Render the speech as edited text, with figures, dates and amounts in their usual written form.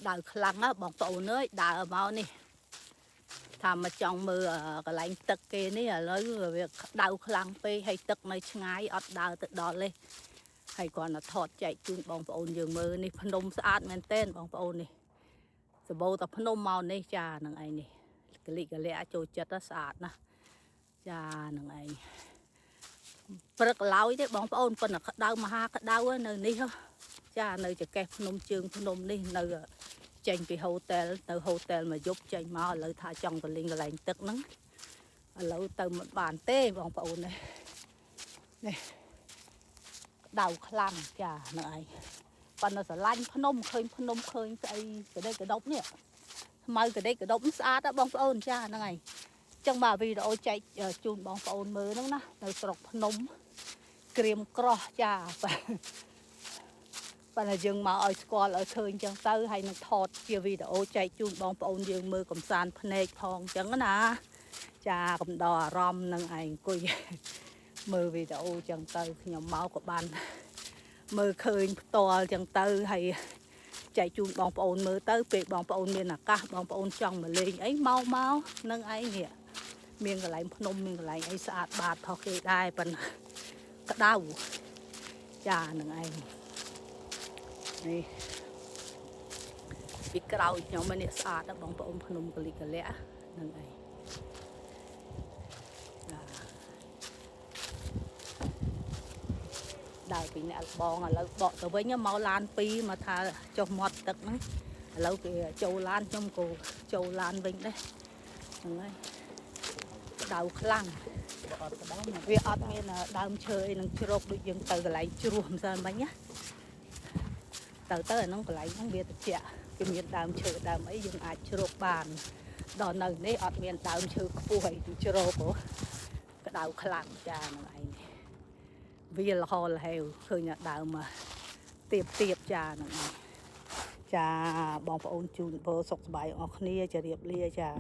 đào khăn á bọn tàu nữa đào mau nè tham mà trong mưa cái lạnh tật kia nè lấy việc đào khăn pe hay tật nơi ngay ọt đào tự đỏ lên hay còn là thọt chạy chun bọn tàu dường mưa nè phun đông sát men tên bọn tàu nè rồi bầu tập phun đông màu nè cha nằng ấy nè cái lẽ trôi chật nó sát nè cha nằng ấy bật lái đấy bọn tàu phần là đào mà ha đào á nơi này không cha nơiจะแก้พนมជើងភ្នំនេះនៅចេញពីហូតែលទៅហូតែលមកយប់ចេញមកឥឡូវថាចង់ទៅលេងកន្លែងទឹកហ្នឹងឥឡូវទៅមិនបានទេបងប្អូននេះដៅខ្លាំងចាហ្នឹងឯងប៉ុន្តែស្រឡាញ់ភ្នំឃើញភ្នំឃើញស្អីកដេកកដប់នេះថ្មៅកដេកកដប់ស្អាតណាបងប្អូនចាហ្នឹងឯងចឹងមកវីដេអូចែកជូនបងប្អូនមើលហ្នឹងណានៅស្រុកភ្នំក្រៀមក្រោះចាប៉ុន្តែយើងមកឲ្យស្គាល់ឲ្យឃើញចឹងទៅហើយនឹងថតជាវីដេអូចែកជូនបងប្អូនយើងមើលកំសាន្តភ្នែកផងចឹងណាចាកំដរអារម្មណ៍នឹងឯងអង្គុយមើលវីដេអូចឹងទៅខ្ញុំមកក៏បានមើលឃើញផ្ទាល់ចឹងទៅហើយចែកជូនបងប្អូនមើលទៅពេលបងប្អូនមានឱកាសបងប្អូនចង់មកលេងអីមកនឹងឯងនេះមានកន្លែងភ្នំមានកន្លែងអីស្អាតបាតផុសគេដែរប៉ុន្តែក្តៅចានឹងឯងនេះពីក្រោយខ្ញុំនេះស្អាតណាបងប្អូនភ្នំកលិកលៈហ្នឹងឯងដើរពីអ្នកបងឥឡូវបកទៅវិញមកឡាន2មកថាចុះមាត់ទឹកហ្នឹងឥឡូវគេចូលឡានខ្ញុំក៏ចូលឡានវិញដែរហ្នឹងហើយដៅខ្លាំងវាអត់មានដើមឈើអីនឹងជ្រោកដូចយើងទៅកន្លែងជ្រោះមិនសិនមិញណាទៅអាហ្នឹងកន្លែងហ្នឹងវាត្រជាក់គឺមានដើមឈើដើមអីយើងអាចជ្រោកបានដល់នៅនេះអត់មានដើមឈើខ្ពស់អីជ្រោកក្តៅខ្លាំងចាហ្នឹងឯងវាលហលហេវឃើញដើមទៀបចាហ្នឹងឯងចាបងប្អូនជូនពរសុខសប្បាយអស់គ្នាជម្រាបលាចា